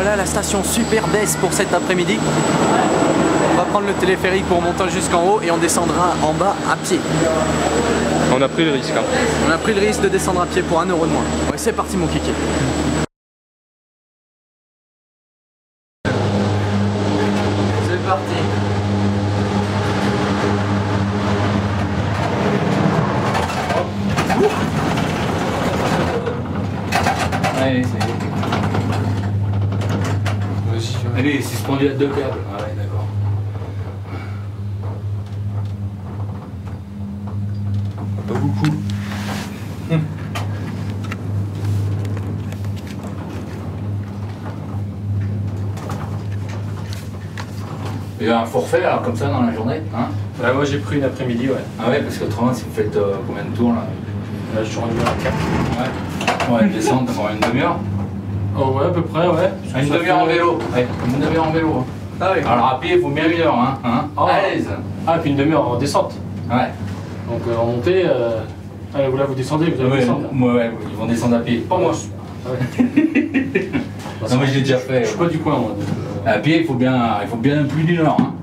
voilà la station super baisse pour cet après-midi. On va prendre le téléphérique pour monter jusqu'en haut et on descendra en bas à pied. On a pris le risque. Hein. On a pris le risque de descendre à pied pour 1 € de moins. Ouais, c'est parti mon kiki. C'est parti. Allez, allez, c'est suspendu à 2 câbles. Ah ouais, d'accord. Pas beaucoup. Il y a un forfait là, comme ça dans la journée, hein? Bah, moi j'ai pris une après-midi, ouais. Ah ouais, parce qu'autrement, si vous faites combien de tours là? Là je suis rendu à 4. Ouais. Ouais, descendre pendant une demi-heure. Oh ouais, à peu près, ouais. Une demi-heure en vélo. Ouais, une demi-heure en vélo. Ah oui. Alors à pied, il faut bien 1 heure, hein? Oh. À l'aise. Ah, et puis une demi-heure en descente. Ouais. Donc en montée, là vous descendez, vous allez Ouais, descendre. ouais, ils vont descendre à pied. Pas moi. Ouais. Non, moi je l'ai déjà fait. Je suis pas du coin, moi. Donc, À pied, il faut bien plus d'1 heure. Hein.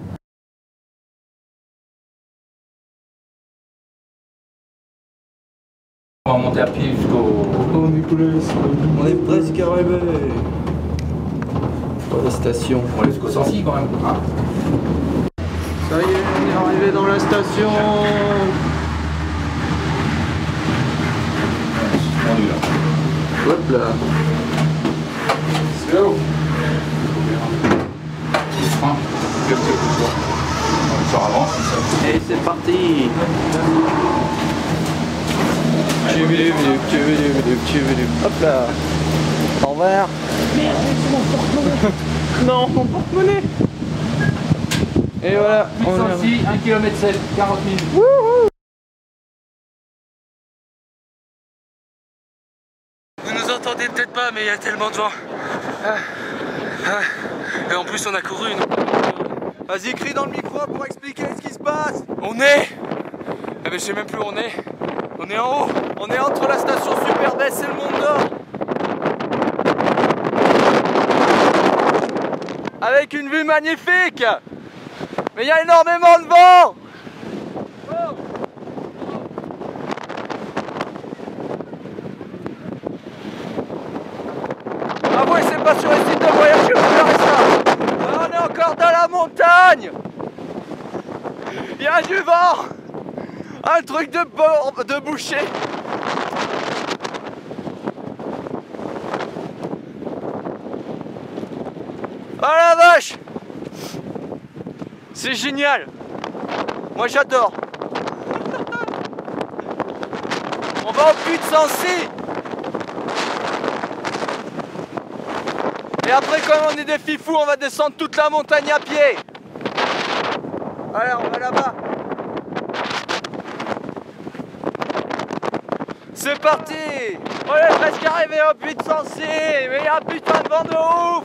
On va monter à pied jusqu'au... Oh Nicolas, on est presque arrivé. Pour la station. On va aller jusqu'au Sancy quand même. Hein. Ça y est, on est arrivé dans la station. Suspendu là. Hop là. C'est où? Le frein. On sort avant. Et c'est parti. Hop là. Au revoir. Merde, c'est mon porte-monnaie. Non, mon porte-monnaie. Et voilà. On est... Sancy, 1 km 7, 40 minutes. Wouhou. Vous nous entendez peut-être pas, mais il y a tellement de vent. Et en plus, on a couru une... Vas-y, crie dans le micro pour expliquer ce qui se passe. On est... Eh ben, je sais même plus où on est. On est en haut. On est entre la station Super Baisse et le Mont Nord. Avec une vue magnifique. Mais il y a énormément de vent. Avouez, c'est pas sur les sites de voyage que vous verrez ça. On est encore dans la montagne. Il y a du vent. Un truc de boucher. Oh la vache. C'est génial. Moi j'adore. On va au puits de Sancy. Et après, comme on est des fifous, on va descendre toute la montagne à pied. Allez, on va là-bas. C'est parti. On est presque arrivé au puits de Sancy. Mais il y a un putain de vent de ouf.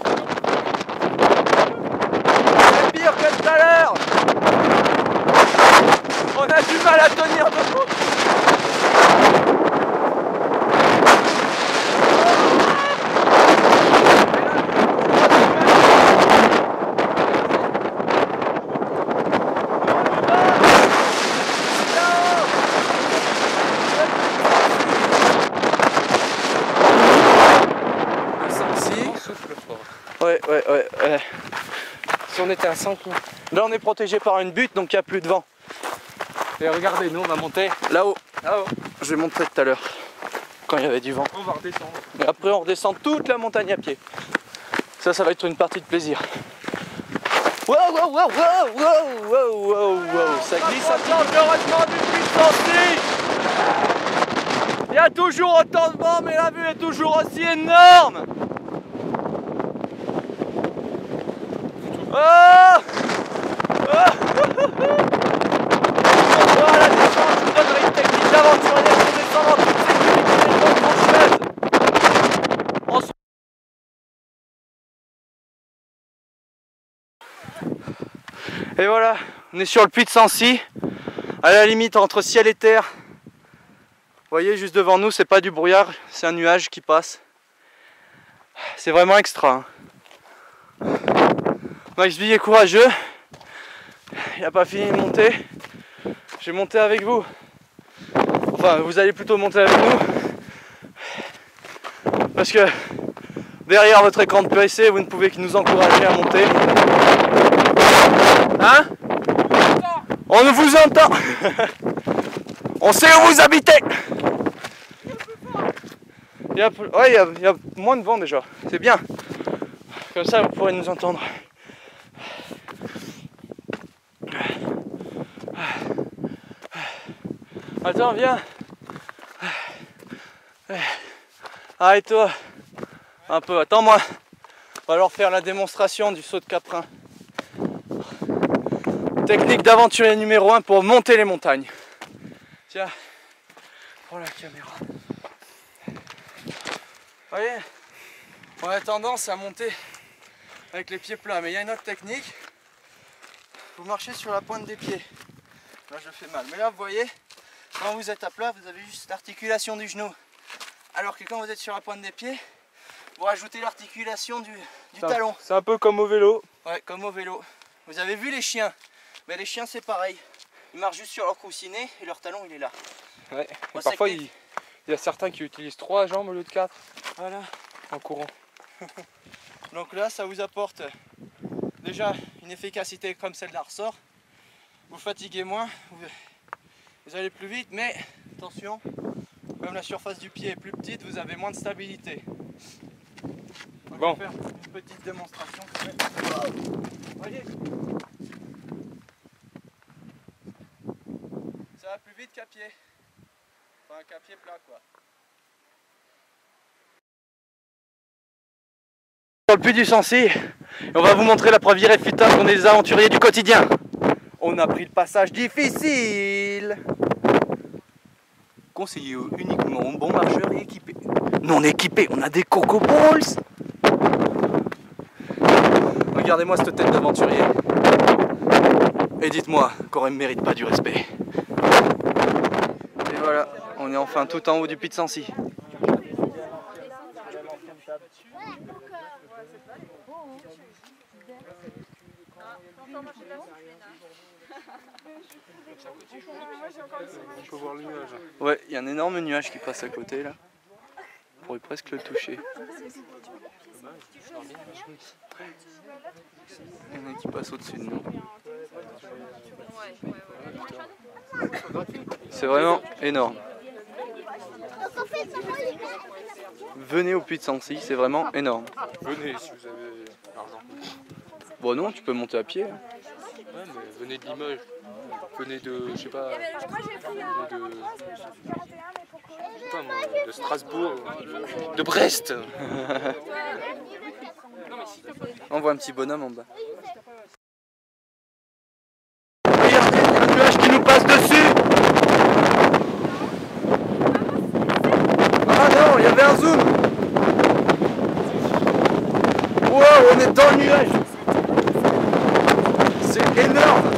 C'est pire que tout à l'heure. On a du mal à tenir debout. Ouais. Si on était à 5, là on est protégé par une butte, donc il n'y a plus de vent. Et regardez, nous on va monter là-haut. Là-haut. Je vais montrer tout à l'heure, quand il y avait du vent. on va redescendre. Et après on redescend toute la montagne à pied. Ça va être une partie de plaisir. Wow, wow, wow, wow, wow, wow, wow, wow. Ça glisse à planche heureusement du puits de Sancy. Il y a toujours autant de vent, mais la vue est toujours aussi énorme. Oh, voilà, descente, je vous donnerai une technique d'aventurier pour descendre en toute sécurité les trancheuse. Et voilà, on est sur le puits de Sancy, à la limite entre ciel et terre. Vous voyez, juste devant nous, c'est pas du brouillard, c'est un nuage qui passe. C'est vraiment extra. Hein. Max Big est courageux. Il n'a pas fini de monter. Je vais monter avec vous. Enfin, vous allez plutôt monter avec nous. Parce que derrière votre écran de PC, vous ne pouvez que nous encourager à monter. Hein? On vous entend. On sait où vous habitez. Il y a moins de vent déjà. C'est bien. Comme ça, vous pourrez nous entendre. Attends, viens. Arrête-toi. Un peu, attends-moi. On va alors faire la démonstration du saut de caprin. Technique d'aventurier numéro 1 pour monter les montagnes. Tiens, prends la caméra. Vous voyez, on a tendance à monter avec les pieds plats, mais il y a une autre technique. Vous marchez sur la pointe des pieds. Là je fais mal, mais là vous voyez, quand vous êtes à plat, vous avez juste l'articulation du genou. Alors que quand vous êtes sur la pointe des pieds, vous rajoutez l'articulation du talon. C'est un peu comme au vélo. Ouais, comme au vélo. Vous avez vu les chiens? Mais les chiens c'est pareil. Ils marchent juste sur leur coussinet et leur talon il est là. Ouais. Et parfois il y a certains qui utilisent 3 jambes au lieu de 4. Voilà. En courant. Donc là ça vous apporte déjà une efficacité comme celle d'un ressort. Vous fatiguez moins, vous allez plus vite, mais attention, comme la surface du pied est plus petite, vous avez moins de stabilité. Donc bon. Je vais faire une petite démonstration. Voyez, ça va plus vite qu'à pied. Enfin qu'à pied plat quoi. Sur le puits du Sancy, et on va vous montrer la preuve irréfutable qu'on est des aventuriers du quotidien. On a pris le passage difficile. Conseillé uniquement aux bons marcheurs et équipés. Non équipés, on a des coco balls. Regardez-moi cette tête d'aventurier. Et dites-moi qu'on ne mérite pas du respect. Et voilà, on est enfin tout en haut du puits de Sancy. On peut voir le nuage. Ouais, il y a un énorme nuage qui passe à côté là. On pourrait presque le toucher. Il y en a qui passent au-dessus de nous. C'est vraiment énorme. Venez au puits de Sancy, c'est vraiment énorme. Venez si vous avez l'argent. Bon non, tu peux monter à pied. Ouais, mais venez de Limoges. Venez de, je sais pas, de Strasbourg, de Brest. On voit un petit bonhomme en bas. Regardez, il y a un nuage qui nous passe dessus. Ah non, il y avait un zoom. Wow, on est dans le nuage. C'est énorme.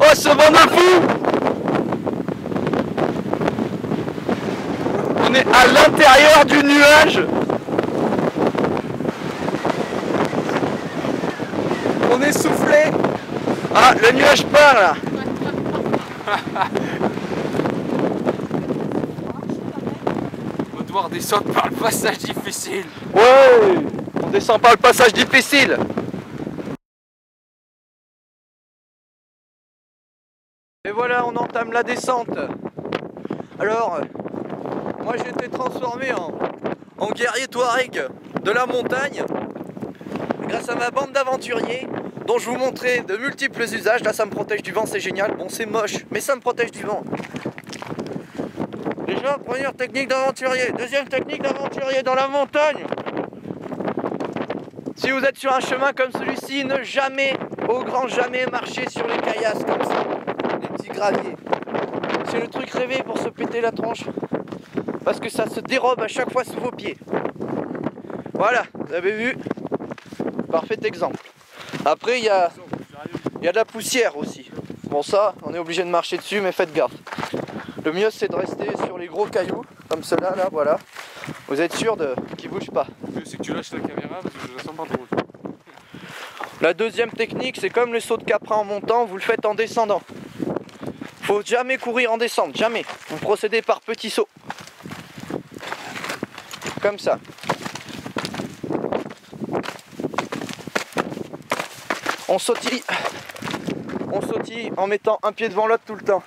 Oh, ce vent de fou! On est à l'intérieur du nuage. On est soufflé. Ah, le nuage part là. On va devoir descendre par le passage difficile. Ouais, on descend par le passage difficile. Et voilà, on entame la descente. Alors, moi j'ai été transformé en guerrier touareg de la montagne grâce à ma bande d'aventuriers dont je vous montrais de multiples usages. Là ça me protège du vent, c'est génial. Bon, c'est moche, mais ça me protège du vent. Déjà, première technique d'aventurier. Deuxième technique d'aventurier dans la montagne. Si vous êtes sur un chemin comme celui-ci, ne jamais, au grand jamais, marcher sur les caillasses comme ça. Les petits graviers. C'est le truc rêvé pour se péter la tronche. Parce que ça se dérobe à chaque fois sous vos pieds. Voilà, vous avez vu. Parfait exemple. Après, il y a de la poussière aussi. Bon, ça, on est obligé de marcher dessus, mais faites gaffe. Le mieux, c'est de rester sur les gros cailloux, comme ceux-là, là, voilà. Vous êtes sûr qu'il bouge pas? C'est que tu lâches la caméra parce que je la sens pas trop. La deuxième technique, c'est comme le saut de caprin en montant, vous le faites en descendant. Faut jamais courir en descente, jamais. Vous procédez par petits sauts. Comme ça. On sautille en mettant un pied devant l'autre tout le temps.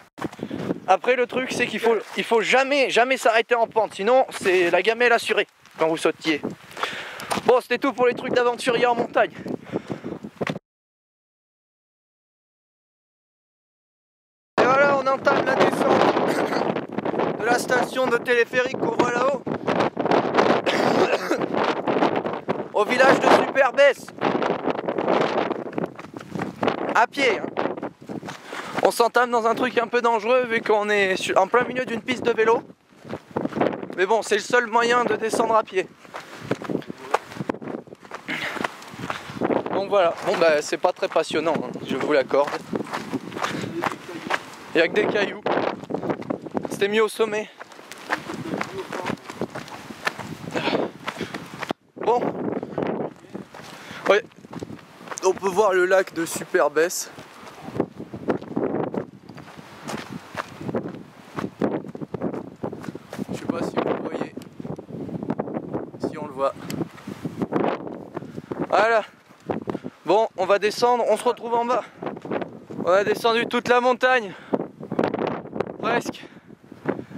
Après le truc c'est qu'il faut jamais s'arrêter en pente, sinon c'est la gamelle assurée quand vous sautillez. Bon, c'était tout pour les trucs d'aventurier en montagne. Et voilà, on entame la descente de la station de téléphérique qu'on voit là-haut au village de Super-Besse. À pied, hein. On s'entame dans un truc un peu dangereux vu qu'on est en plein milieu d'une piste de vélo. Mais bon, c'est le seul moyen de descendre à pied. Donc voilà, bon bah c'est pas très passionnant, hein, je vous l'accorde. Il y a que des cailloux. C'était mis au sommet. Bon. Ouais. On peut voir le lac de Super-Besse. Je sais pas si vous le voyez. Si on le voit. Voilà. Bon, on va descendre, on se retrouve en bas. On a descendu toute la montagne. Presque.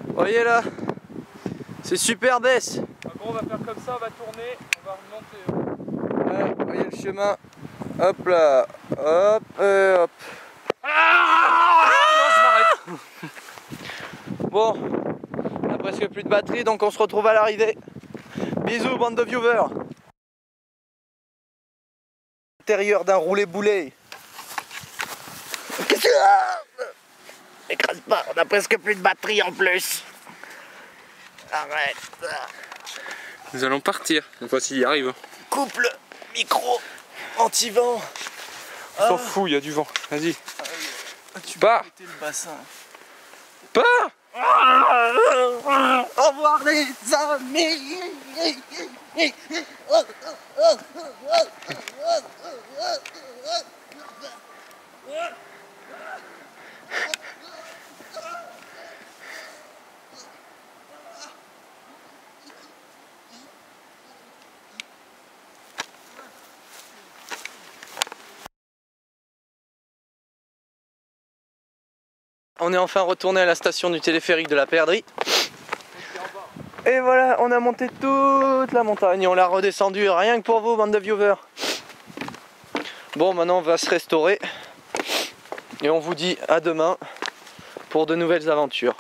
Vous voyez là, c'est Super-Besse. Ah bon, on va faire comme ça, on va tourner, on va remonter. Ouais, vous voyez le chemin. Hop là, hop, hop. Non, je m'arrête. Bon, on a presque plus de batterie, donc on se retrouve à l'arrivée. Bisous, bande de viewers. Intérieur d'un roulé-boulet. Qu'est-ce que... Écrase pas, on a presque plus de batterie en plus. Arrête. Nous allons partir, une fois s'il y arrive. Couple, micro, anti-vent. On s'en fout, il y a du vent. Vas-y. Tu pars. Le bassin. Pars. Au revoir les amis. On est enfin retourné à la station du téléphérique de la Perdrix. Et voilà, on a monté toute la montagne et on l'a redescendu rien que pour vous, bande de viewers. Bon, maintenant on va se restaurer et on vous dit à demain pour de nouvelles aventures.